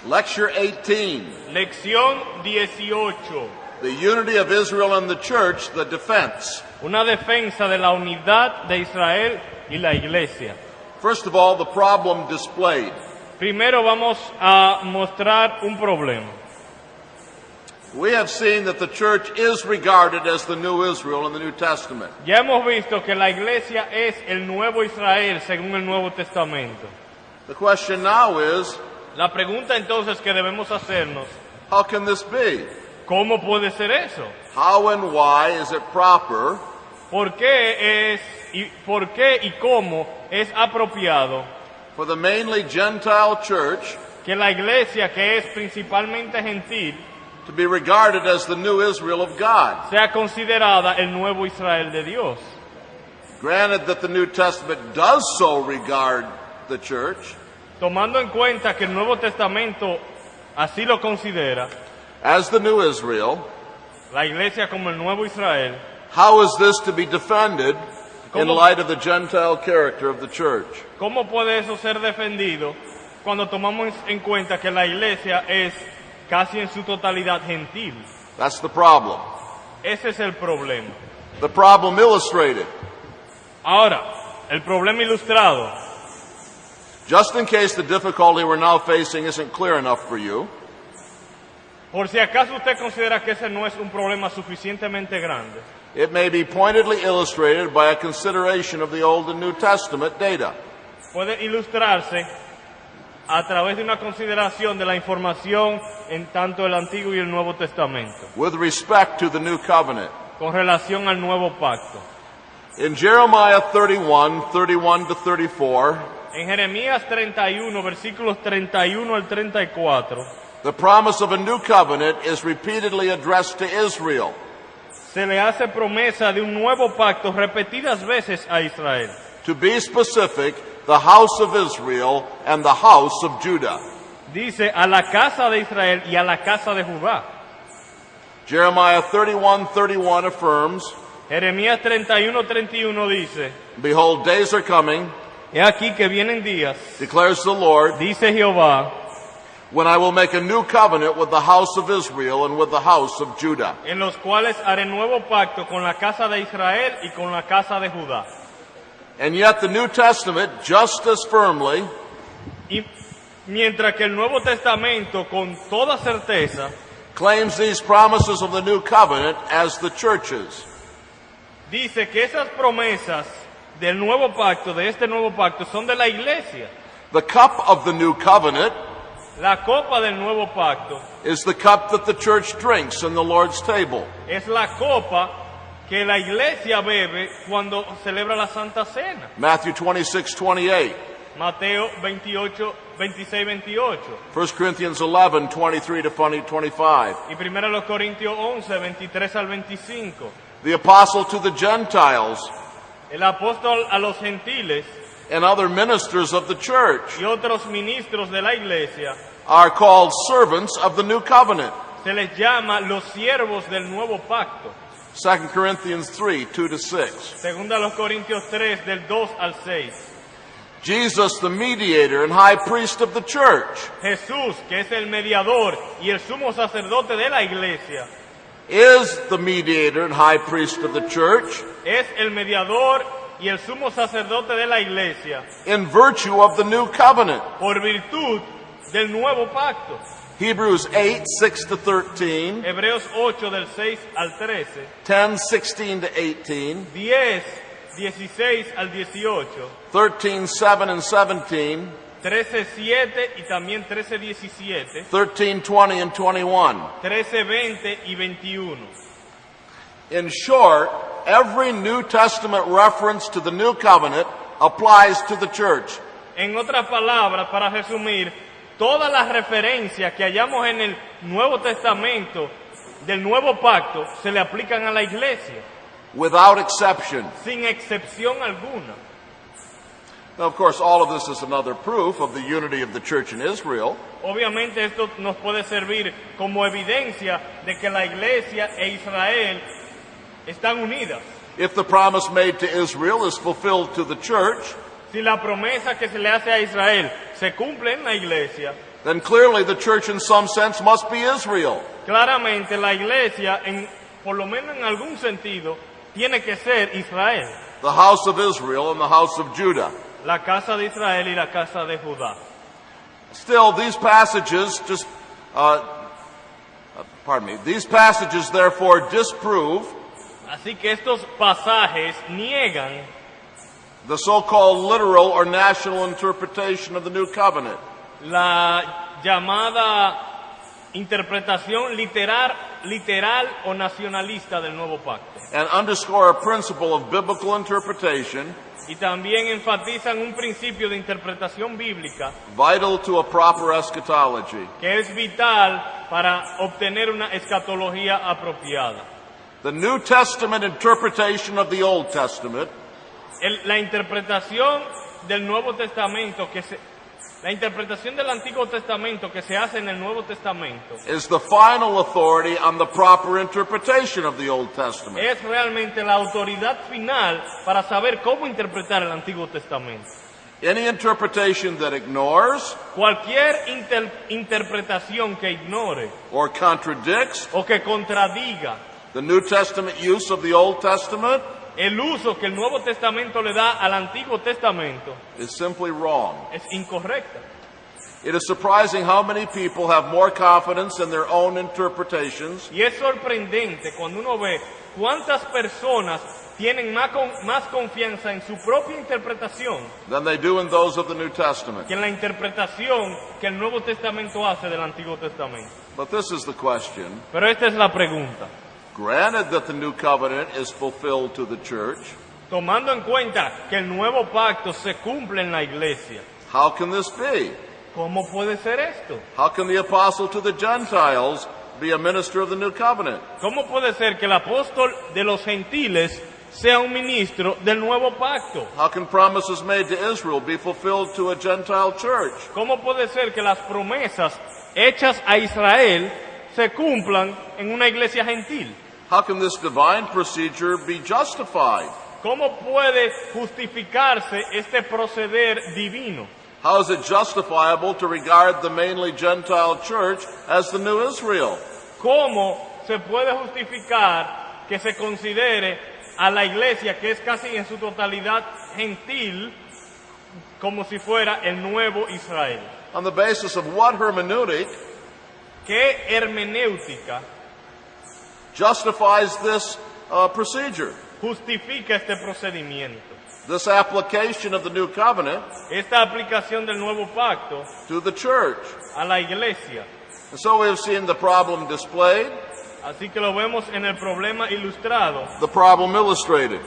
Lecture 18. Lección 18. The unity of Israel and the church, the defense. Una defensa de la unidad de Israel y la Iglesia. First of all, the problem displayed. Primero vamos a mostrar un problema. We have seen that the church is regarded as the new Israel in the New Testament. Ya hemos visto que la Iglesia es el nuevo Israel según el Nuevo Testamento. The question now is, La pregunta entonces que debemos hacernos, how can this be? ¿cómo puede ser eso? How and why is it proper ¿Por qué y cómo es apropiado for the mainly Gentile church que la Iglesia, que es principalmente gentil, to be regarded as the new Israel of God? sea considerada el nuevo Israel de Dios? Granted that the New Testament does so regard the church Tomando en cuenta que el Nuevo Testamento así lo considera, as the new Israel, la Iglesia como el nuevo Israel, how is this to be defended in ¿Cómo? light of the Gentile character of the church? ¿cómo puede eso ser defendido cuando tomamos en cuenta que la Iglesia es casi en su totalidad gentil? That's the problem. Ese es el problema. The problem illustrated. Ahora, el problema ilustrado. Just in case the difficulty we're now facing isn't clear enough for you, Por si acaso usted considera que ese no es un problema suficientemente grande, it may be pointedly illustrated by a consideration of the Old and New Testament data. puede ilustrarse a través de una consideración de la información en tanto el Antiguo y el Nuevo Testamento, With respect to the new covenant. con relación al nuevo pacto. In Jeremiah 31 to 34, En Jeremías 31, versículos 31 al 34, the promise of a new covenant is repeatedly addressed to Israel. se le hace promesa de un nuevo pacto repetidas veces a Israel. To be specific, the house of Israel and the house of Judah. Dice a la casa de Israel y a la casa de Judá. Jeremiah 31 affirms, Jeremías 31, 31 dice, Behold, days are coming, he aquí que vienen días, declares the Lord, dice Jehová, when I will make a new covenant with the house of Israel and with the house of Judah. en los cuales haré nuevo pacto con la casa de Israel y con la casa de Judá. And yet the New Testament, just as firmly, Y mientras que el Nuevo Testamento con toda certeza claims these promises of the new covenant as the churches. dice que esas promesas del nuevo pacto, de este nuevo pacto, son de la Iglesia. The cup of the new covenant La copa del nuevo pacto is the cup that the church drinks in the Lord's table. es la copa que la Iglesia bebe cuando celebra la Santa Cena. Matthew 26:28, Mateo 28, 26, 28. 1 Corinthians 11:23 to 25. Y 1 Corintios 11, 23 al 25. The apostle to the Gentiles El apóstol a los gentiles and other ministers of the church y otros ministros de la Iglesia are called servants of the new covenant. se les llama los siervos del nuevo pacto. 2 Corinthians 3:2 to 6. Segunda a los Corintios 3, del 2 al 6. Jesus, the mediator and high priest of the church, Jesús, que es el mediador y el sumo sacerdote de la Iglesia, is the mediator and high priest of the church es el mediador y el sumo sacerdote de la Iglesia in virtue of the new covenant. por virtud del nuevo pacto. Hebrews 8:6 to 13, Hebreos 8 del 6 al 13, 10:16 to 18, 10, 16 al 18, 13:7 and 17, 13, 7 y también 13, 17, 13:20 and 21. 13, 20 y 21. In short, every New Testament reference to the new covenant applies to the church. En otras palabras, para resumir, todas las referencias que hallamos en el Nuevo Testamento del Nuevo Pacto se le aplican a la Iglesia, Without exception. sin excepción alguna. Now, of course, all of this is another proof of the unity of the church in Israel. Obviamente esto nos puede servir como evidencia de que la Iglesia e Israel están unidas. If the promise made to Israel is fulfilled to the church, Si la promesa que se le hace a Israel se cumple en la Iglesia, then clearly the church in some sense must be Israel. claramente la iglesia, por lo menos en algún sentido, tiene que ser Israel. The house of Israel and the house of Judah. La casa de Israel y la casa de Judá. Still, these passages these passages therefore disprove Así que estos pasajes niegan the so-called literal or national interpretation of the new covenant. la llamada interpretación literal o nacionalista del nuevo pacto. And underscore a principle of biblical interpretation Y también enfatizan un principio de interpretación bíblica vital to a proper eschatology. que es vital para obtener una escatología apropiada. The New Testament interpretation of the Old Testament La interpretación del Nuevo Testamento la interpretación del Antiguo Testamento que se hace en el Nuevo Testamento is the final authority on the proper interpretation of the Old Testament. es realmente la autoridad final para saber cómo interpretar el Antiguo Testamento. Any interpretation that ignores Cualquier interpretación que ignore or contradicts o que contradiga the New Testament use of the Old Testament el uso que el Nuevo Testamento le da al Antiguo Testamento is simply wrong. es incorrecta. It is surprising how many people have more confidence in their own interpretations Y es sorprendente cuando uno ve cuántas personas tienen más confianza en su propia interpretación than they do in those of the New Testament. que en la interpretación que el Nuevo Testamento hace del Antiguo Testamento. But this is the question. Pero esta es la pregunta. Granted that the new covenant is fulfilled to the church, Tomando en cuenta que el nuevo pacto se cumple en la iglesia, how can this be? ¿cómo puede ser esto? How can the apostle to the Gentiles be a minister of the new covenant? ¿Cómo puede ser que el apóstol de los gentiles sea un ministro del nuevo pacto? How can promises made to Israel be fulfilled to a Gentile church? ¿Cómo puede ser que las promesas hechas a Israel se cumplan en una iglesia gentil? How can this divine procedure be justified? ¿Cómo puede justificarse este proceder divino? How is it justifiable to regard the mainly Gentile church as the new Israel? ¿Cómo se puede justificar que se considere a la iglesia, que es casi en su totalidad gentil, como si fuera el nuevo Israel? On the basis of what hermeneutic ¿Qué hermenéutica justifies this procedure? justifica este procedimiento? This application of the new covenant Esta aplicación del nuevo pacto to the church. a la iglesia. And so we have seen the problem displayed, Así que lo vemos en el problema ilustrado, the problem illustrated.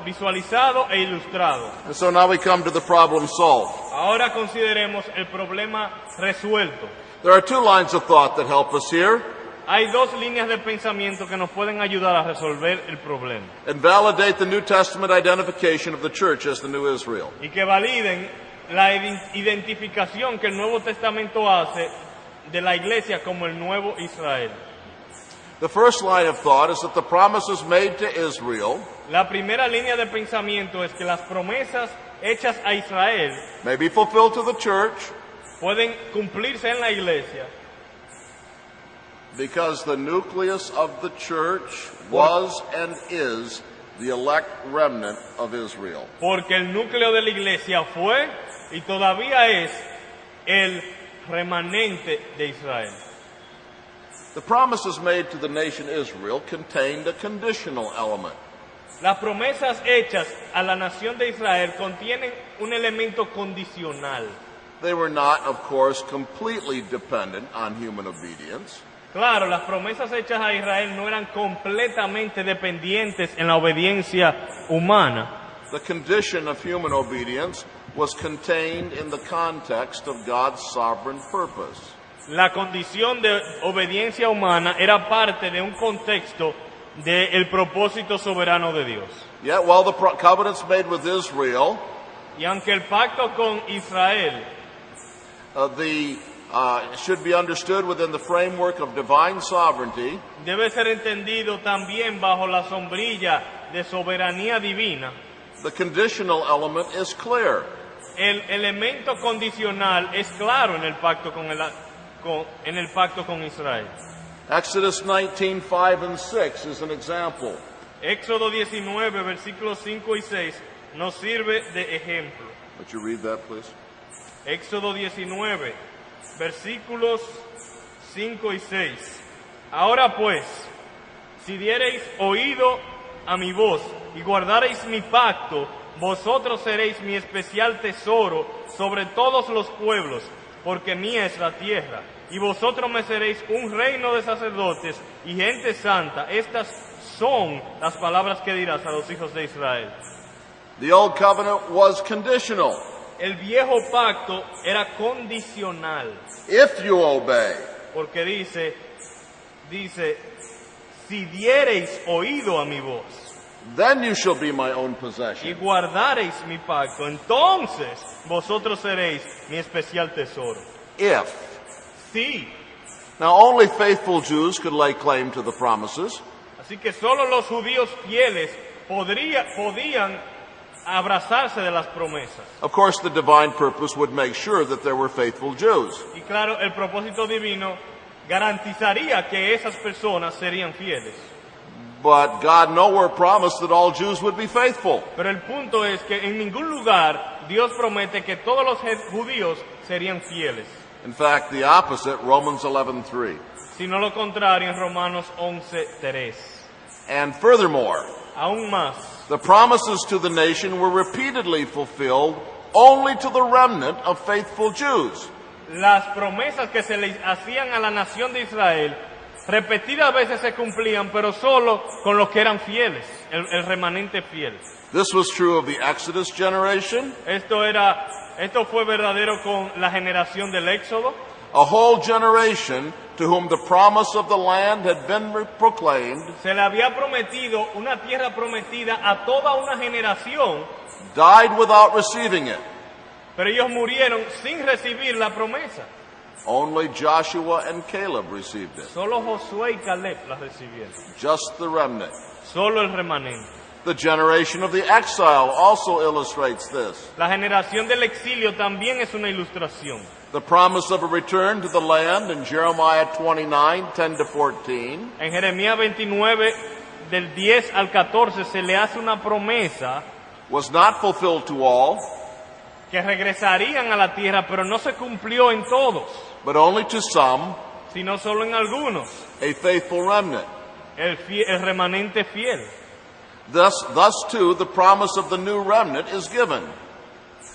visualizado e ilustrado. And so now we come to the problem solved. Ahora consideremos el problema resuelto. There are two lines of thought that help us here Hay dos líneas de pensamiento que nos pueden ayudar a resolver el problema and validate the New Testament identification of the church as the new Israel. y que validen la identificación que el Nuevo Testamento hace de la iglesia como el nuevo Israel. The first line of thought is that the promises made to Israel La primera línea de pensamiento es que las promesas hechas a Israel may be fulfilled to the church pueden cumplirse en la iglesia because the nucleus of the church was and is the elect remnant of Israel. porque el núcleo de la iglesia fue y todavía es el remanente de Israel. The promises made to the nation Israel contained a conditional element. Las promesas hechas a la nación de Israel contienen un elemento condicional. They were not, of course, completely dependent on human obedience. Claro, las promesas hechas a Israel no eran completamente dependientes en la obediencia humana. The condition of human obedience was contained in the context of God's sovereign purpose. La condición de obediencia humana era parte de un contexto del propósito soberano de Dios. Yet, while the covenants made with Israel, Y aunque el pacto con Israel should be understood within the framework of divine sovereignty, debe ser entendido también bajo la sombrilla de soberanía divina, the conditional element is clear. el elemento condicional es claro en el pacto con Israel. Exodus 19, 5 and 6 is an example. Éxodo 19, versículos 5 y 6 nos sirve de ejemplo. Would you read that, please? Éxodo 19, versículos 5 y 6. Ahora pues, si diereis oído a mi voz y guardareis mi pacto, vosotros seréis mi especial tesoro sobre todos los pueblos, porque mía es la tierra. Y vosotros me seréis un reino de sacerdotes y gente santa. Estas son las palabras que dirás a los hijos de Israel. The old covenant was conditional. El viejo pacto era condicional. If you obey, Porque dice, si diereis oído a mi voz then you shall be my own y possession. guardareis mi pacto, entonces vosotros seréis mi especial tesoro. If. Sí, Now, only faithful Jews could lay claim to the promises. así que solo los judíos fieles podían abrazarse de las promesas. Of course, the divine purpose would make sure that there were faithful Jews. Y claro, el propósito divino garantizaría que esas personas serían fieles. But God nowhere promised that all Jews would be faithful. Pero el punto es que en ningún lugar Dios promete que todos los judíos serían fieles, In fact, the opposite, Romans 11:3. sino lo contrario en Romanos 11:3. And furthermore, Aún más, the promises to the nation were repeatedly fulfilled only to the remnant of faithful Jews. las promesas que se les hacían a la nación de Israel repetidas veces se cumplían, pero solo con los que eran fieles, el remanente fiel. This was true of the Exodus generation, Esto fue verdadero con la generación del Éxodo, a whole generation to whom the promise of the land had been proclaimed, se le había prometido una tierra prometida a toda una generación, died without receiving it. pero ellos murieron sin recibir la promesa. Only Joshua and Caleb received it. Solo Josué y Caleb la recibieron, Just the remnant. solo el remanente. The generation of the exile also illustrates this. La generación del exilio también es una ilustración. The promise of a return to the land in Jeremiah 29, 10 to 14, En Jeremías 29, del 10 al 14, se le hace una promesa was not fulfilled to all, que regresarían a la tierra, pero no se cumplió en todos, but only to some, sino solo en algunos, a faithful remnant. el remanente fiel. Thus too, the promise of the new remnant is given.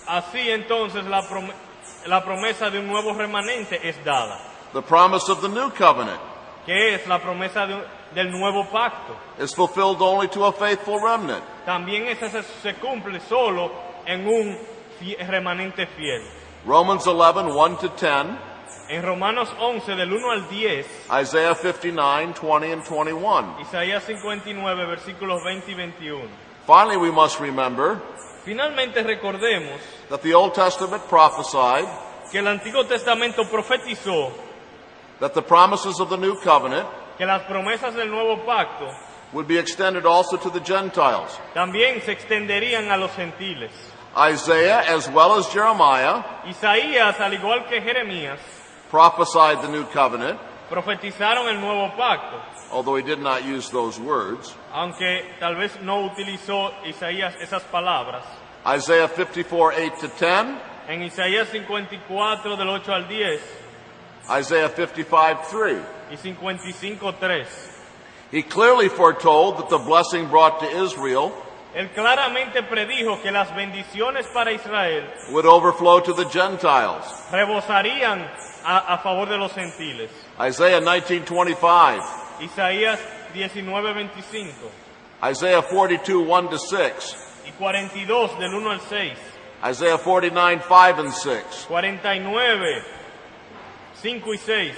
Así entonces la promesa de un nuevo remanente es dada, The promise of the new covenant que es la promesa del nuevo pacto. is fulfilled only to a faithful remnant. También esa se cumple solo en un remanente fiel. Romans 11, 1 to 10, En Romanos 11, del 1 al 10, Isaiah 59, 20 and 21. Isaías 59, versículos 20 y 21. Finally, we must remember Finalmente recordemos that the Old Testament prophesied que el Antiguo Testamento profetizó that the promises of the new covenant que las promesas del nuevo pacto would be extended also to the Gentiles. también se extenderían a los gentiles. Isaiah, as well as Jeremiah, Isaías, al igual que Jeremías, prophesied the new covenant, profetizaron el nuevo pacto, although he did not use those words. aunque tal vez no utilizó Isaías esas palabras. Isaiah 54, 8 to 10, En Isaías 54, del 8 al 10, Isaiah 55, 3. y 55:3. He clearly foretold that the blessing brought to Israel Él claramente predijo que las bendiciones para Israel would overflow to the Gentiles. rebosarían a favor de los gentiles. Isaiah 19:25, Isaías 19:25 Isaiah 42, 1 to 6, y 42 del 1 al 6, Isaiah 49, 5 and 6, 49, 5 y 6,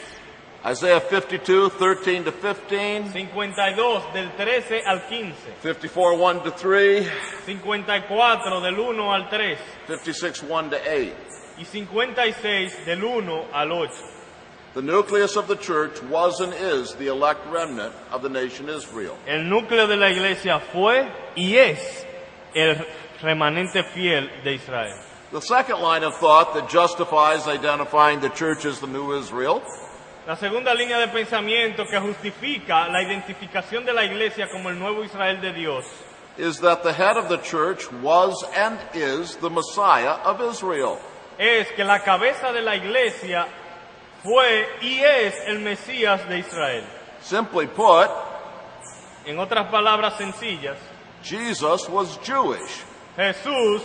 Isaiah 52, 13 to 15, 52 del 13 al 15, 54, 1 to 3, 54 del 1 al 3 56, 1 to 8. y 56 del 1 al 8. The nucleus of the church was and is the elect remnant of the nation Israel. El núcleo de la iglesia fue y es el remanente fiel de Israel. The second line of thought that justifies identifying the church as the new Israel La segunda línea de pensamiento que justifica la identificación de la iglesia como el nuevo Israel de Dios is that the head of the church was and is the Messiah of Israel. es que la cabeza de la iglesia fue y es el Mesías de Israel. Simply put, En otras palabras sencillas, Jesus was Jewish. Jesús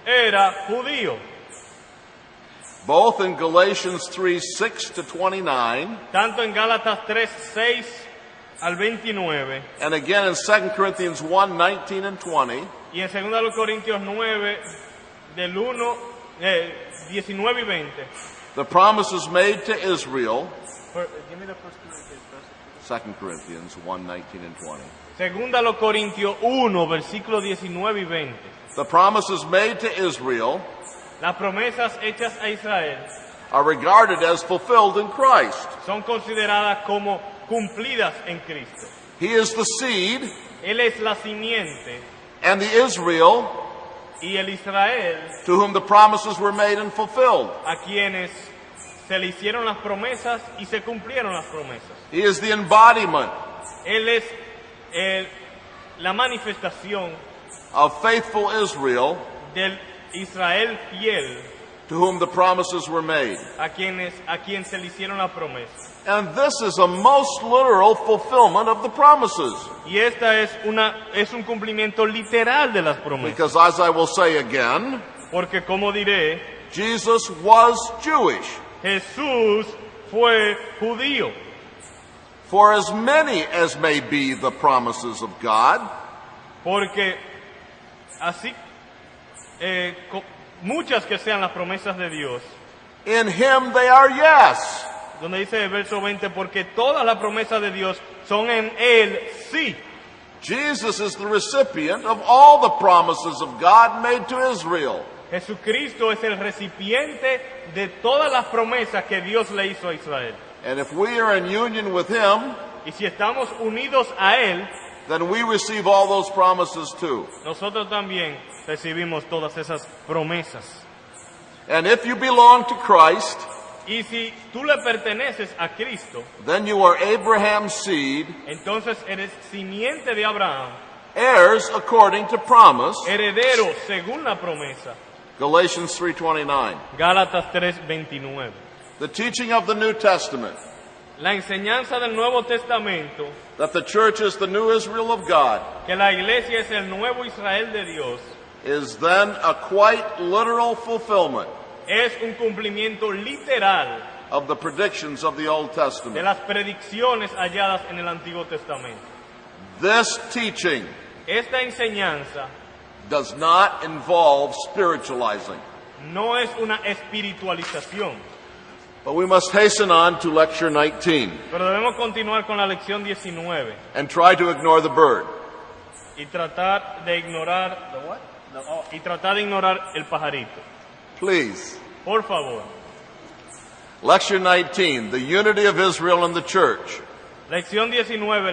era judío. Both in Galatians 3:6-29, Tanto en Gálatas 3, 6 al 29 and again in 2 Corinthians 1:19 and 20, y en 2 Corintios 9 del 19 y 20. the promises made to Israel, 2 Corinthians 1:19 and 20. 2 Corintios 1, versículos 19 y 20. The promises made to Israel Las promesas hechas a Israel are regarded as fulfilled in Christ. son consideradas como cumplidas en Cristo. He is the seed, Él es la simiente and the Israel y el Israel to whom the promises were made and fulfilled. a quienes se le hicieron las promesas y se cumplieron las promesas. He is the embodiment Él es la manifestación of faithful Israel del Israel fiel to whom the promises were made. a quien se le hicieron las promesas. And this is a most literal fulfillment of the promises. Y esta es un cumplimiento literal de las promesas. Because as I will say again, Porque como diré, Jesus was Jewish. Jesús fue judío. For as many as may be the promises of God, Porque así, muchas que sean las promesas de Dios, in him they are yes. donde dice el verso 20, porque todas las promesas de Dios son en Él sí. Jesus is the recipient of all the promises of God made to Israel. Jesucristo es el recipiente de todas las promesas que Dios le hizo a Israel. And if we are in union with him, Y si estamos unidos a Él, then we receive all those promises too. nosotros también recibimos todas esas promesas. And if you belong to Christ, Y si tú le perteneces a Cristo, then you are Abraham's seed, entonces eres simiente de Abraham, heirs according to promise. heredero según la promesa. Galatians 3:29. Gálatas 3:29. The teaching of the New Testament La enseñanza del Nuevo Testamento, that the church is the new Israel of God que la iglesia es el nuevo Israel de Dios, is then a quite literal fulfillment es un cumplimiento literal of the predictions of the Old de Testament. las predicciones halladas en el Antiguo Testamento. This teaching Esta enseñanza does not involve spiritualizing. no es una espiritualización, But we must hasten on to lecture 19 pero debemos continuar con la lección 19 and try to ignore the bird. y tratar de ignorar el pajarito. Please. Por favor. Lecture 19, the unity of Israel and the church. Lección 19,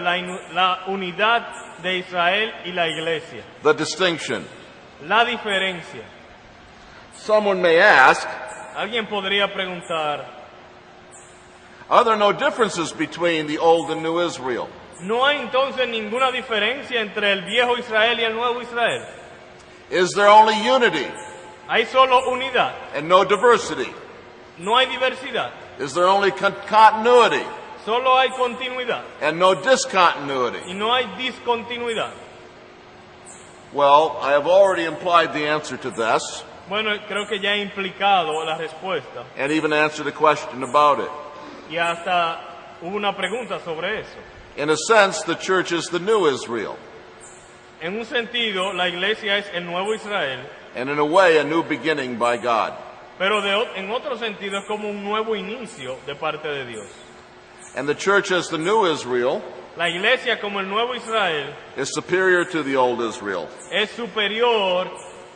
la unidad de Israel y la iglesia. The distinction. La diferencia. Someone may ask, Alguien podría preguntar, are there no differences between the old and new Israel? ¿no hay entonces ninguna diferencia entre el viejo Israel y el nuevo Israel? Is there only unity Hay solo unidad, and no diversity? no hay diversidad, Is there only continuity solo hay continuidad and no discontinuity? y no hay discontinuidad. Well, I have already implied the answer to this Bueno, creo que ya he implicado la respuesta and even answered a question about it. y hasta hubo una pregunta sobre eso. In a sense, the church is the new Israel, En un sentido, la iglesia es el nuevo Israel, and in a way, a new beginning by God. pero en otro sentido es como un nuevo inicio de parte de Dios. And the church as the new Israel La iglesia como el nuevo Israel is superior to the old Israel. es superior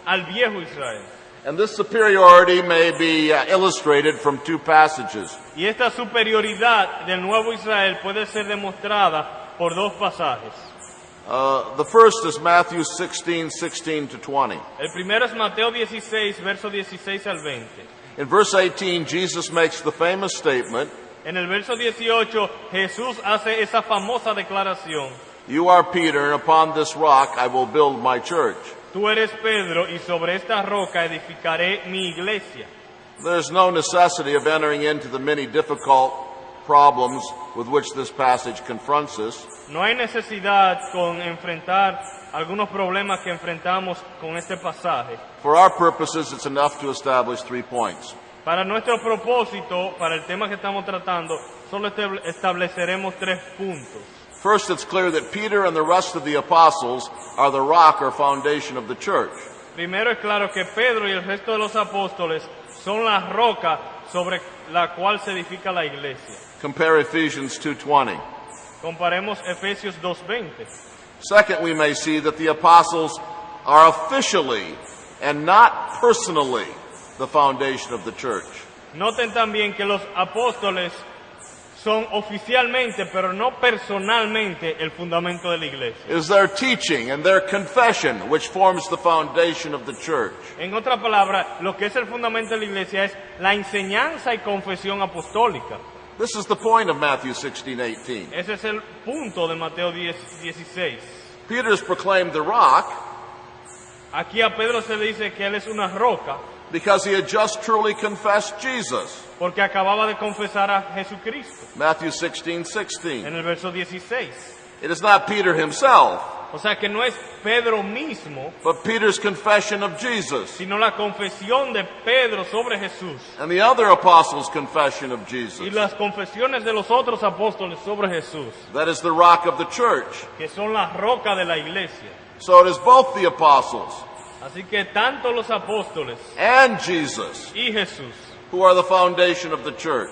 al viejo Israel. And this superiority may be illustrated from two passages. Y esta superioridad del nuevo Israel puede ser demostrada por dos pasajes. The first is Matthew 16:16 to 20. El primero es Mateo 16, verso 16 al 20. In verse 18, Jesus makes the famous statement, En el verso 18, Jesús hace esa famosa declaración. "You are Peter, and upon this rock I will build my church." Tú eres Pedro, y sobre esta roca edificaré mi iglesia. There's no necessity of entering into the many difficult problems with which this passage confronts us. No hay necesidad con enfrentar algunos problemas que enfrentamos con este pasaje. For our purposes, it's enough to establish 3 points. Para nuestro propósito, para el tema que estamos tratando, solo estableceremos 3 puntos. First, it's clear that Peter and the rest of the apostles are the rock or foundation of the church. Primero es claro que Pedro y el resto de los apóstoles son la roca sobre la cual se edifica la iglesia. Compare Ephesians 2:20. Comparemos Efesios 2:20. Second, we may see that the apostles are officially and not personally the foundation of the church. Noten también que los apóstoles son oficialmente, pero no personalmente, el fundamento de la iglesia. It is their teaching and their confession which forms the foundation of the church. En otra palabra, lo que es el fundamento de la iglesia es la enseñanza y confesión apostólica. This is the point of Matthew 16:18. Ese es el punto de Mateo 10:16. Peter is proclaimed the rock Aquí a Pedro se le dice que él es una roca because he had just truly confessed Jesus. porque acababa de confesar a Jesucristo Matthew 16:16. en el verso 16. It is not Peter himself, O sea que no es Pedro mismo, but Peter's confession of Jesus sino la confesión de Pedro sobre Jesús and the other apostles' confession of y Jesus. las confesiones de los otros apóstoles sobre Jesús, That is the rock of the church. que son la roca de la iglesia. So it is both the apostles Así que tanto los apóstoles and Jesus y Jesús who are the foundation of the church.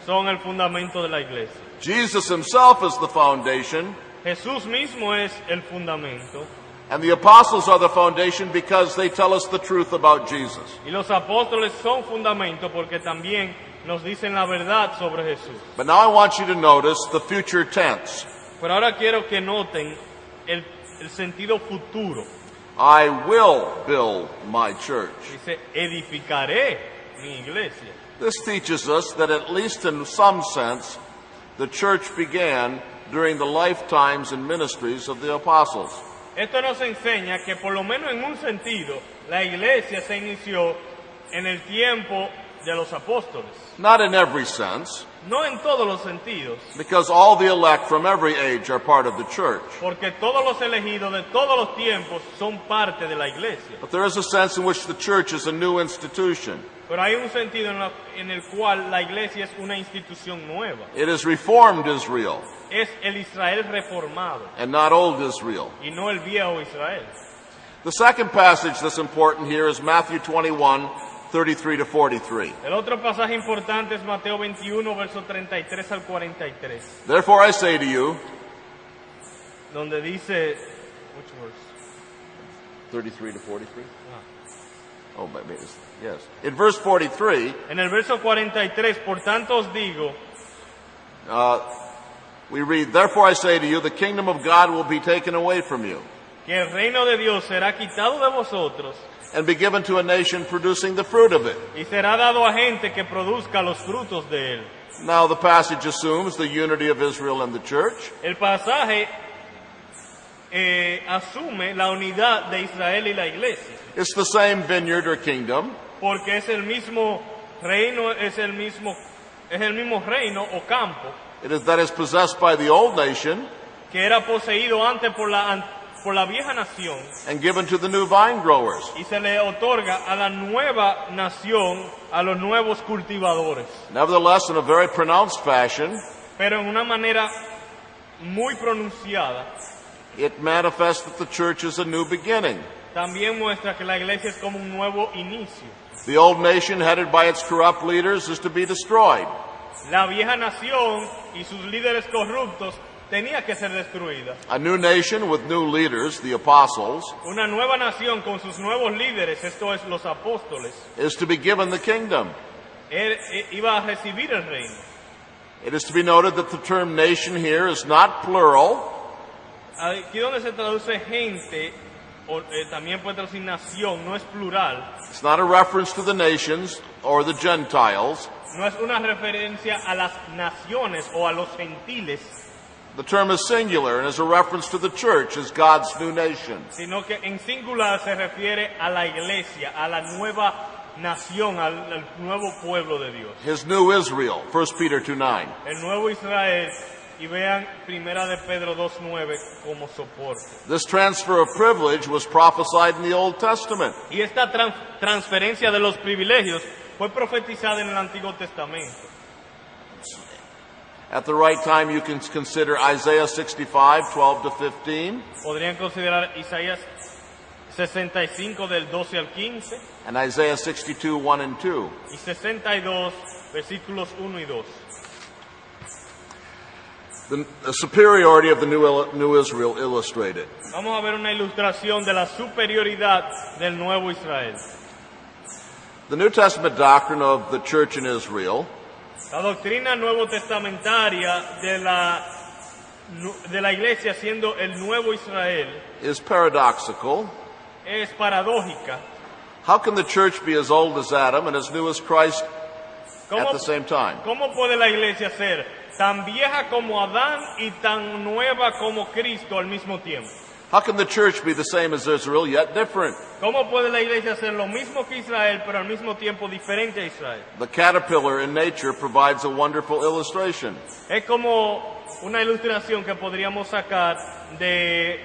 son el fundamento de la iglesia. Jesus himself is the foundation, Jesús mismo es el fundamento and the apostles are the foundation because they tell us the truth about Jesus. y los apóstoles son fundamento porque también nos dicen la verdad sobre Jesús. But now I want you to notice the future tense. Pero ahora quiero que noten el sentido futuro. I will build my church. Dice, edificaré mi iglesia. This teaches us that at least in some sense, the church began during the lifetimes and ministries of the apostles. Esto nos enseña que por lo menos en un sentido, la iglesia se inició en el tiempo de los apóstoles. Not in every sense, No en todos los sentidos, because all the elect from every age are part of the church. porque todos los elegidos de todos los tiempos son parte de la iglesia. But there is a sense in which the church is a new institution. Pero hay un sentido en el cual la iglesia es una institución nueva. It is reformed Israel Es el Israel reformado and not old Israel. y no el viejo Israel. The second passage that's important here is Matthew 21:33 to 43. El otro pasaje importante es Mateo 21, verso 33 al 43, Therefore I say to you, donde dice, which verse? 33 to 43? Oh, maybe it's, yes. In verse 43, En el verso 43, por tanto os digo, we read, Therefore I say to you, the kingdom of God will be taken away from you que el reino de Dios será quitado de vosotros and be given to a nation producing the fruit of it. y será dado a gente que produzca los frutos de él. Now the passage assumes the unity of Israel and the church. El pasaje asume la unidad de Israel y la iglesia, It's the same vineyard or kingdom, porque es el mismo reino, es el mismo reino o campo that is possessed by the old nation que era poseído antes por la vieja nación and given to the new vine growers. y se le otorga a la nueva nación, a los nuevos cultivadores. Nevertheless, in a very pronounced fashion, Pero en una manera muy pronunciada, it manifests that the church is a new beginning. también muestra que la iglesia es como un nuevo inicio. The old nation, headed by its corrupt leaders, is to be destroyed. La vieja nación y sus líderes corruptos tenía que ser destruida. A new nation with new leaders, the apostles, Una nueva nación con sus nuevos líderes, esto es los apóstoles, is to be given the kingdom. Iba a recibir el reino. It is to be noted that the term nation here is not plural, Aquí donde se traduce gente, o también puede traducir nación, no es plural. It's not a reference to the nations or the Gentiles. No es una referencia a las naciones o a los gentiles, The term is singular and is a reference to the church as God's new nation. sino que en singular se refiere a la iglesia, a la nueva nación, al nuevo pueblo de Dios. His new Israel, 1 Peter 2:9. El nuevo Israel, y vean Primera de Pedro 2:9 como soporte. This transfer of privilege was prophesied in the Old Testament. Y esta transferencia de los privilegios fue profetizada en el Antiguo Testamento. At the right time, you can consider Isaiah 65:12 to 15, Podrían considerar Isaías 65 del 12 al 15 and Isaiah 62:1 and 2. y 62 versículos 1 y 2. The superiority of the new Israel illustrated. Vamos a ver una ilustración de la superioridad del nuevo Israel. The New Testament doctrine of the church in Israel La doctrina nuevo testamentaria de la iglesia siendo el nuevo Israel is paradoxical. es paradójica. How can the church be as old as Adam and as new as Christ at the same time? ¿Cómo puede la iglesia ser tan vieja como Adán y tan nueva como Cristo al mismo tiempo? How can the church be the same as Israel yet different? ¿Cómo puede la iglesia ser lo mismo que Israel pero al mismo tiempo diferente a Israel? The caterpillar in nature provides a wonderful illustration. Es como una ilustración que podríamos sacar de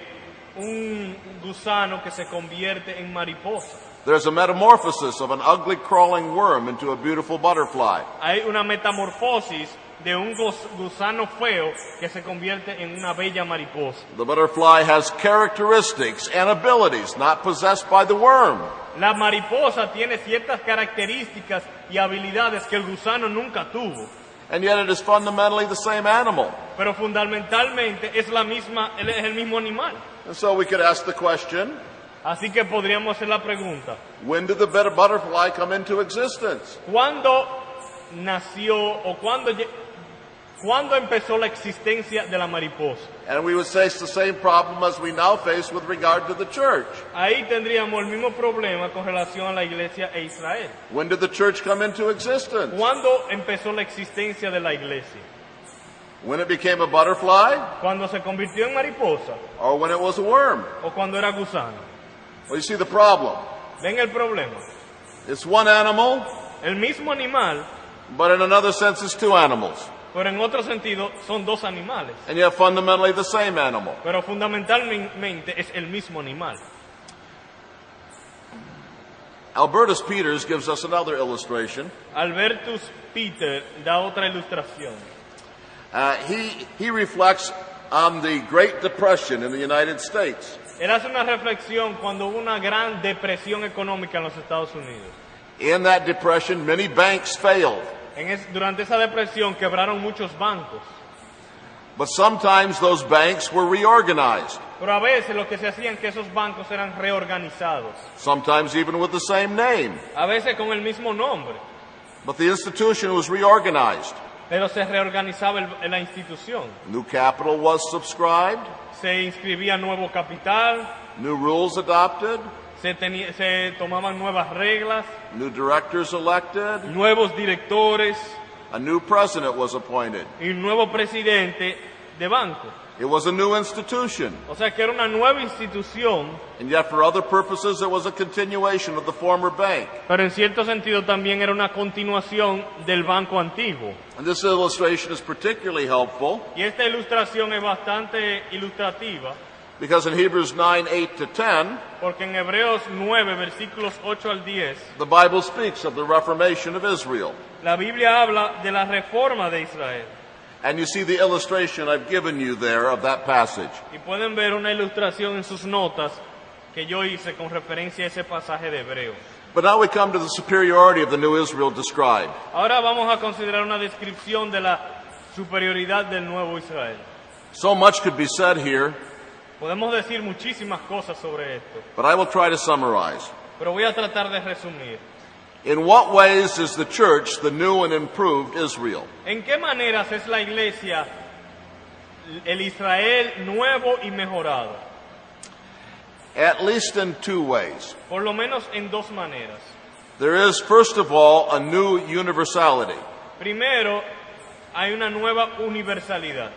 un gusano que se convierte en mariposa. There's a metamorphosis of an ugly crawling worm into a beautiful butterfly. Hay una metamorfosis de un gusano feo que se convierte en una bella mariposa. The butterfly has characteristics and abilities not possessed by the worm. La mariposa tiene ciertas características y habilidades que el gusano nunca tuvo, And yet it is fundamentally the same animal. pero fundamentalmente es el mismo animal. And so we could ask the question, Así que podríamos hacer la pregunta: when did the butterfly come into existence? ¿cuándo nació o cuándo empezó la existencia de la mariposa? And we would say it's the same problem as we now face with regard to the church. Ahí tendríamos el mismo problema con relación a la iglesia e Israel. When did the church come into existence? ¿Cuándo empezó la existencia de la iglesia? When it became a butterfly ¿Cuando se convirtió en mariposa or when it was a worm? o cuando era gusano? Well, you see the problem. ¿Ven el problema? It's one animal, El mismo animal, but in another sense it's two animals. pero en otro sentido son dos animales. And yet fundamentally the same animal. Pero fundamentalmente es el mismo animal. Albertus Peters gives us another illustration. Albertus Peter da otra ilustración. He reflects on the Great Depression in the United States. Él hace una reflexión cuando hubo una gran depresión económica en los Estados Unidos. In that depression, many banks failed. Durante esa depresión quebraron muchos bancos. But sometimes those banks were reorganized, Pero a veces lo que se hacía es que esos bancos eran reorganizados. sometimes even with the same name. A veces con el mismo nombre. But the institution was reorganized. Pero se reorganizaba la institución. New capital was subscribed, Se inscribía nuevo capital, new rules adopted, se tomaban nuevas reglas, new directors elected, nuevos directores a new president was appointed. y un nuevo presidente de banco. It was a new institution, O sea que era una nueva institución, and yet for other purposes it was a continuation of the former bank. pero en cierto sentido también era una continuación del banco antiguo. And this illustration is particularly helpful Y esta ilustración es bastante ilustrativa, because in Hebrews 9:8 to 10, porque en Hebreos 9, versículos 8 al 10, the Bible speaks of the reformation of Israel. la Biblia habla de la reforma de Israel. And you see the illustration I've given you there of that passage. Y pueden ver una ilustración en sus notas que yo hice con referencia a ese pasaje de Hebreos. But now we come to the superiority of the new Israel described. Ahora vamos a considerar una descripción de la superioridad del nuevo Israel. So much could be said here, Podemos decir muchísimas cosas sobre esto, but I will try to summarize. pero voy a tratar de resumir. In what ways is the church the new and improved Israel? ¿En qué maneras es la iglesia el Israel nuevo y mejorado. At least in two ways. Por lo menos en dos maneras. There is, first of all, a new universality. Primero, hay una nueva universalidad.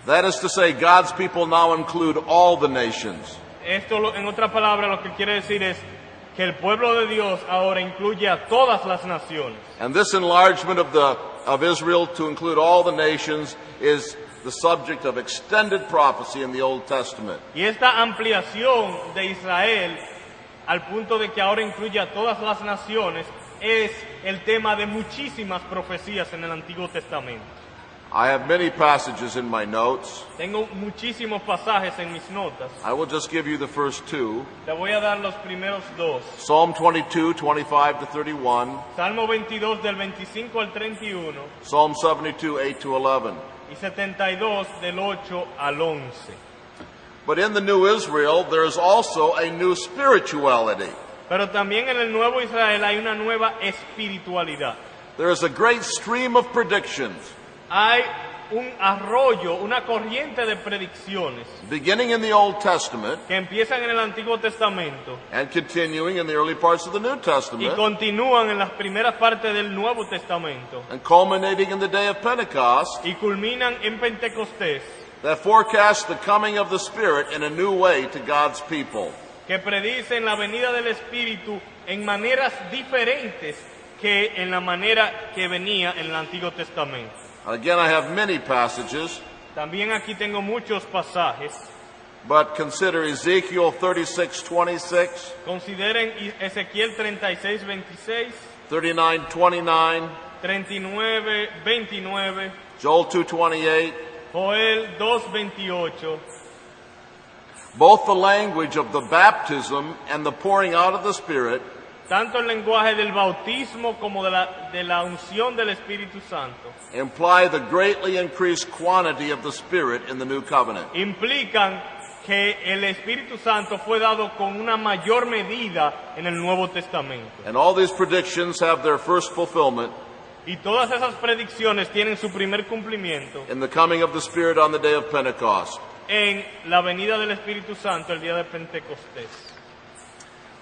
That is to say, God's people now include all the nations. Esto, en otras palabras, lo que quiere decir es que el pueblo de Dios ahora incluye a todas las naciones. And this enlargement of Israel to include all the nations is the subject of extended prophecy in the Old Testament. Y esta ampliación de Israel al punto de que ahora incluye a todas las naciones es el tema de muchísimas profecías en el Antiguo Testamento. I have many passages in my notes. Tengo muchísimos pasajes en mis notas. I will just give you the first two. Te voy a dar los primeros dos. Psalm 22, 25 to 31. Salmo 22 del 25 al 31 Psalm 72, 8 to 11. y 72 del 8 al 11. But in the new Israel, there is also a new spirituality. Pero también en el nuevo Israel hay una nueva espiritualidad. There is a great stream of predictions, Hay un arroyo, una corriente de predicciones beginning in the Old Testament que empiezan en el Antiguo Testamento and continuing in the early parts of the New y Testament continúan en las primeras partes del Nuevo Testamento and culminating in the day of Pentecost y culminan en Pentecostés, that forecast the coming of the Spirit in a new way to God's people. que predicen la venida del Espíritu en maneras diferentes que en la manera que venía en el Antiguo Testamento. Again, I have many passages, También aquí tengo muchos pasajes. but consider Ezekiel 36, 26, Consideren Ezequiel 36, 26, 39, 29, 39, 29, Joel 2, 28. Joel 2, 28. Both the language of the baptism and the pouring out of the Spirit Tanto el lenguaje del bautismo como de la unción del Espíritu Santo imply the greatly increased quantity of the Spirit in the new covenant. implican que el Espíritu Santo fue dado con una mayor medida en el Nuevo Testamento. And all these predictions have their first fulfillment Y todas esas predicciones tienen su primer cumplimiento in the coming of the Spirit on the day of Pentecost. en la venida del Espíritu Santo el día de Pentecostés.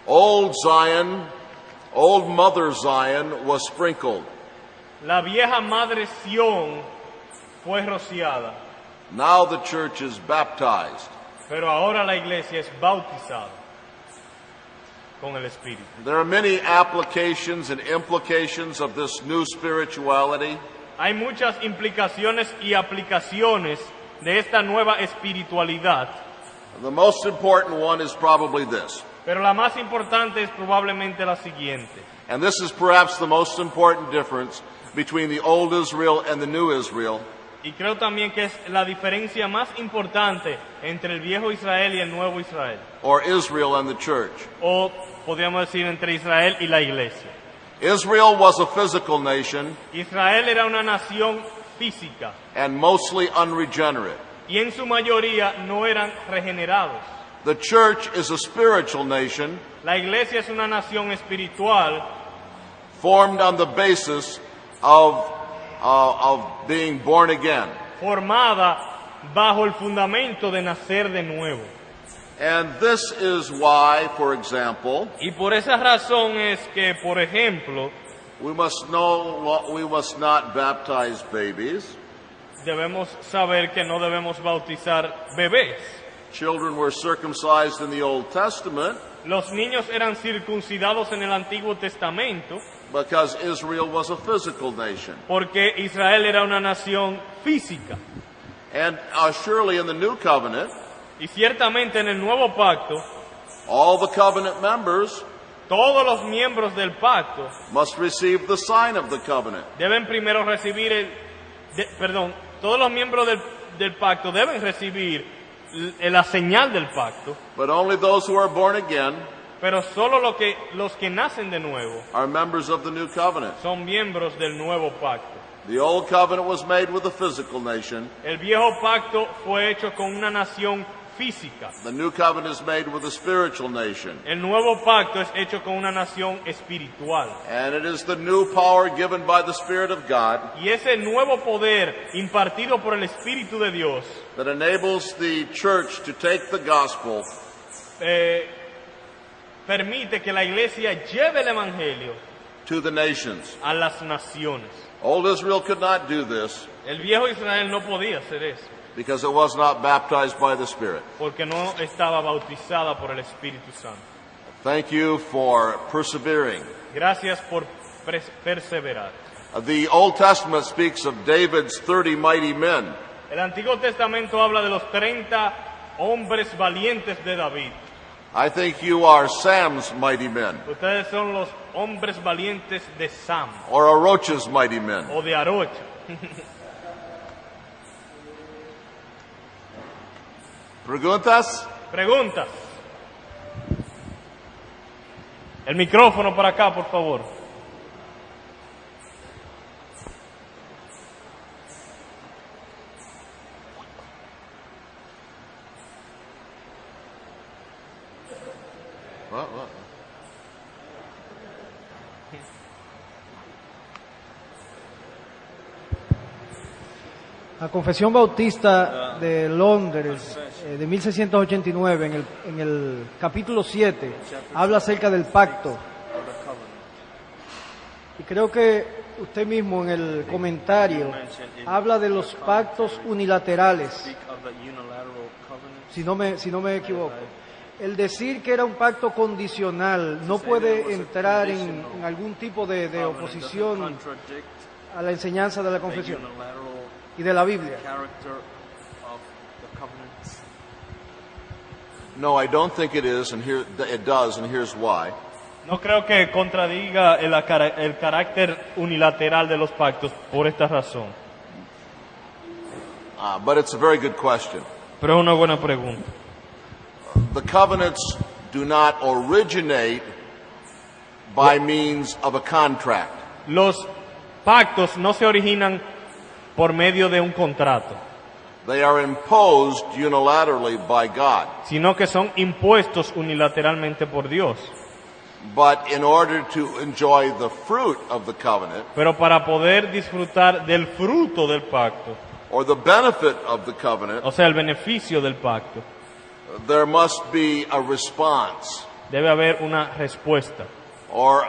Old Zion, old Mother Zion was sprinkled. La vieja madre Sión fue rociada, Now the church is baptized. pero ahora la iglesia es bautizada con el Espíritu. There are many applications and implications of this new spirituality. Hay muchas implicaciones y aplicaciones de esta nueva espiritualidad, The most important one is probably this. pero la más importante es probablemente la siguiente. And this is perhaps the most important difference between the old Israel and the new Israel. Y creo también que es la diferencia más importante entre el viejo Israel y el nuevo Israel. Or Israel and the church. O podríamos decir entre Israel y la iglesia. Israel was a physical nation Israel era una nación física and mostly unregenerate. y en su mayoría no eran regenerados. The church is a spiritual nation La iglesia es una nación espiritual formed on the basis of being born again. formada bajo el fundamento de nacer de nuevo. And this is why, for example, Y por esa razón es que, por ejemplo, we must not baptize babies. debemos saber que no debemos bautizar bebés. Children were circumcised in the Old Testament Los niños eran circuncidados en el Antiguo Testamento because Israel was a physical nation. porque Israel era una nación física. And surely in the New Covenant, Y ciertamente en el Nuevo Pacto, all the covenant members todos los miembros del pacto must receive the sign of the covenant. deben primero recibir todos los miembros del pacto deben recibir la señal del pacto, But only those who are born again pero solo los que nacen de nuevo are members of the New Covenant. son miembros del Nuevo Pacto. The Old Covenant was made with a physical nation. El viejo pacto fue hecho con una nación física. The new covenant is made with a spiritual nation. El nuevo pacto es hecho con una nación espiritual. And it is the new power given by the Spirit of God Y ese nuevo poder impartido por el Espíritu de Dios that enables the church to take the gospel permite que la iglesia lleve el evangelio to the nations. a las naciones. Old Israel could not do this El viejo Israel no podía hacer eso because it was not baptized by the Spirit. porque no estaba bautizada por el Espíritu Santo. Thank you for persevering. Gracias por perseverar. The Old Testament speaks of David's 30 mighty men. El Antiguo Testamento habla de los 30 hombres valientes de David. I think you are Sam's mighty men, Ustedes son los hombres valientes de Sam or Aroch's mighty men. o de Arocha. Preguntas? Preguntas. El micrófono para acá, por favor. What? La Confesión Bautista de Londres de 1689, en el capítulo 7, habla acerca del pacto. Y creo que usted mismo en el comentario habla de los pactos unilaterales, si no me equivoco. El decir que era un pacto condicional no puede entrar en algún tipo de oposición a la enseñanza de la confesión y de la Biblia. No, I don't think it is, and here it does, and here's why. No creo que contradiga el carácter unilateral de los pactos por esta razón. But it's a very good question. Pero es una buena pregunta. The covenants do not originate by means of a contract. Los pactos no se originan por medio de un contrato, They are imposed unilaterally by God. sino que son impuestos unilateralmente por Dios. But in order to enjoy the fruit of the covenant, Pero para poder disfrutar del fruto del pacto, or the benefit of the covenant, o sea, el beneficio del pacto, there must be a response debe haber una respuesta or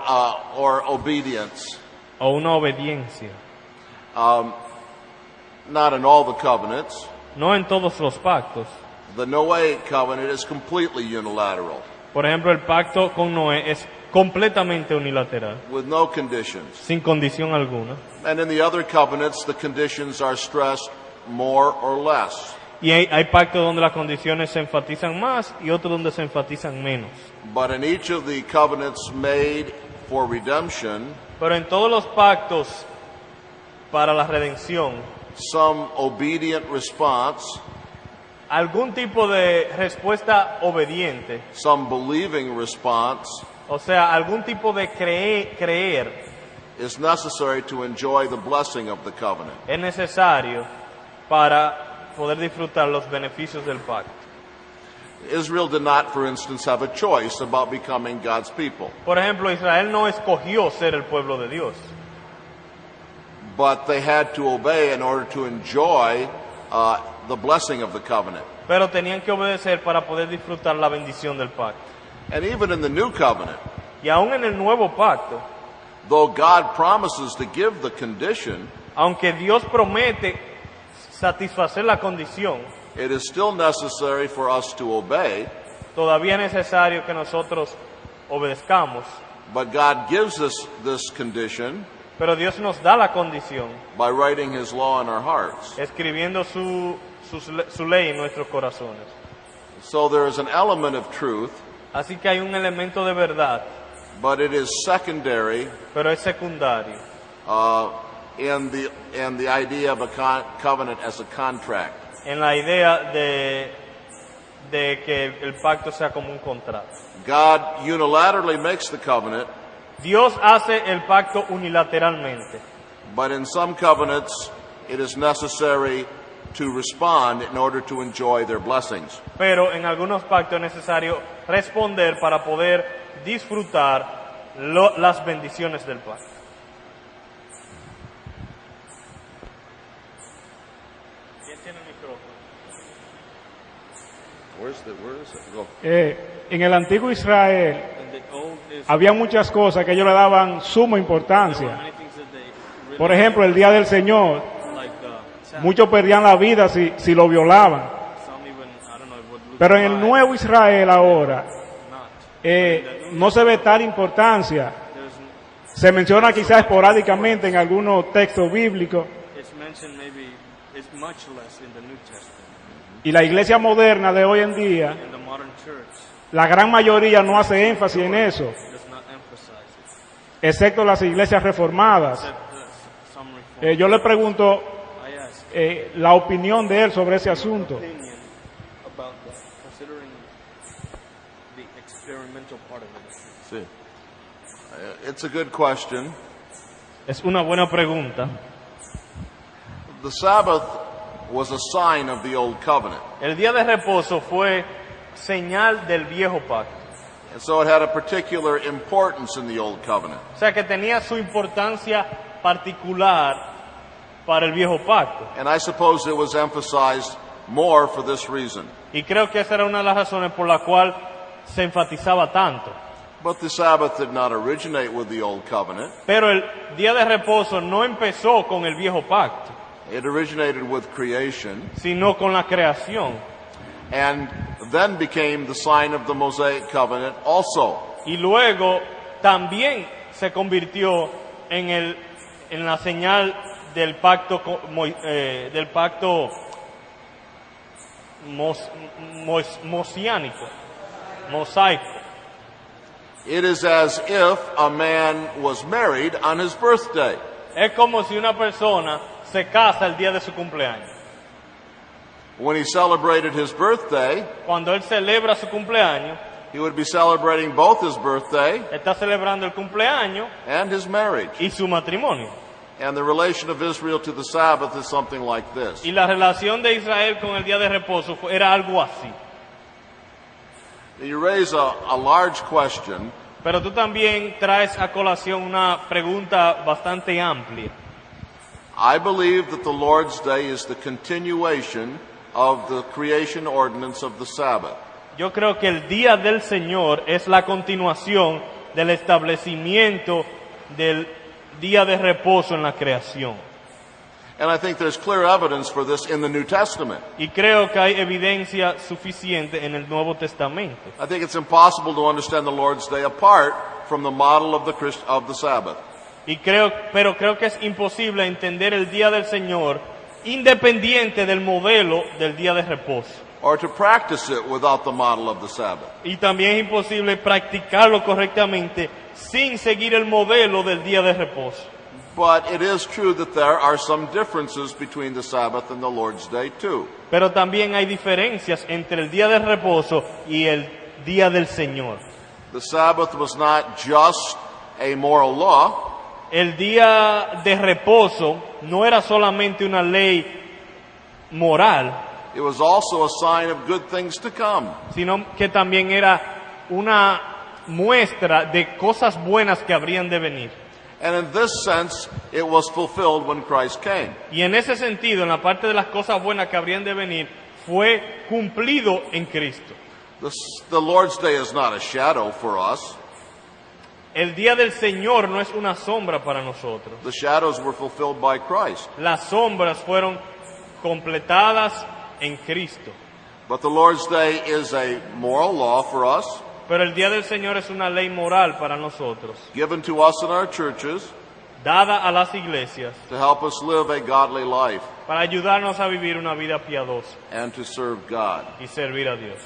obedience. o una obediencia. Not in all the covenants. No en todos los pactos. The Noahic covenant is completely unilateral, Por ejemplo, el pacto con Noé es completamente unilateral, with no conditions. sin condición alguna. And in the other covenants, the conditions are stressed more or less. Y hay pactos donde las condiciones se enfatizan más y otros donde se enfatizan menos. But in each of the covenants made for redemption, Pero en todos los pactos para la redención, some obedient response, algún tipo de respuesta obediente, some believing response, o sea, algún tipo de creer is necessary to enjoy the blessing of the covenant. es necesario para poder disfrutar los beneficios del pacto. Israel did not, for instance, have a choice about becoming God's people, Por ejemplo, Israel no escogió ser el pueblo de Dios, but they had to obey in order to enjoy the blessing of the covenant. pero tenían que obedecer para poder disfrutar la bendición del pacto. And even in the new covenant, Y aún en el nuevo pacto, though God promises to give the condition, aunque Dios promete satisfacer la condición, it is still necessary for us to obey, todavía es necesario que nosotros obedezcamos. but God gives us this condition Pero Dios nos da la condición, by writing His law in our hearts. escribiendo su ley en nuestros corazones. So there is an element of truth, Así que hay un elemento de verdad, but it is secondary pero es secundario in the idea of a covenant as a contract. en la idea de que el pacto sea como un contrato. God unilaterally makes the covenant, Dios hace el pacto unilateralmente, but in some covenants it is necessary to respond in order to enjoy their blessings. Pero en algunos pactos es necesario responder para poder disfrutar las bendiciones del pacto. ¿Quién tiene el micrófono? Where is it? Go. En el antiguo Israel había muchas cosas que ellos le daban suma importancia. Por ejemplo, el día del Señor, muchos perdían la vida si lo violaban. Pero en el nuevo Israel ahora no se ve tal importancia. Se menciona quizás esporádicamente en algunos textos bíblicos. Y la iglesia moderna de hoy en día, la gran mayoría no hace énfasis en eso, excepto las iglesias reformadas. Yo le pregunto la opinión de él sobre ese asunto. Sí. It's a good question. Es una buena pregunta. The Sabbath was a sign of the old covenant. El día de reposo fue señal del viejo pacto. And so it had a particular importance in the old covenant. O sea que tenía su importancia particular para el viejo pacto. And I suppose it was emphasized more for this reason. Y creo que esa era una de las razones por la cual se enfatizaba tanto. But the Sabbath did not originate with the old covenant. Pero el día de reposo no empezó con el viejo pacto, It originated with creation sino con la creación. and then became the sign of the Mosaic covenant also. Y luego también se convirtió en la señal del pacto mosaico. It is as if a man was married on his birthday. Es como si una persona se casa el día de su cumpleaños. When he celebrated his birthday, Cuando él celebra su cumpleaños, he would be celebrating both his birthday está celebrando el cumpleaños and his marriage. y su matrimonio. And the relation of Israel to the Sabbath is something like this. Y la relación de Israel con el día de reposo era algo así. You raise a large question, Pero tú también traes a colación una pregunta bastante amplia. I believe that the Lord's Day is the continuation of the creation ordinance of the Sabbath. Yo creo que el día del Señor es la continuación del establecimiento del día de reposo en la creación. And I think there's clear evidence for this in the New Testament. Y creo que hay evidencia suficiente en el Nuevo Testamento. I think it's impossible to understand the Lord's Day apart from the model of the Sabbath. Pero creo que es imposible entender el día del Señor independiente del modelo del día de reposo. Or to practice it without the model of the Sabbath. Y también es imposible practicarlo correctamente sin seguir el modelo del día de reposo. But it is true that there are some differences between the Sabbath and the Lord's Day too. Pero también hay diferencias entre el día de reposo y el día del Señor. The Sabbath was not just a moral law. El día de reposo no era solamente una ley moral, It was also a sign of good things to come. sino que también era una muestra de cosas buenas que habrían de venir. And in this sense, it was fulfilled when Christ came. Y en ese sentido, en la parte de las cosas buenas que habrían de venir, fue cumplido en Cristo. The Lord's Day is not a shadow for us. El día del Señor no es una sombra para nosotros. The shadows were fulfilled by Christ. Las sombras fueron completadas en Cristo. But the Lord's Day is a moral law for us, Pero el día del Señor es una ley moral para nosotros, given to us in our churches dada a las iglesias to help us live a godly life para ayudarnos a vivir una vida piadosa and to serve God. y servir a Dios.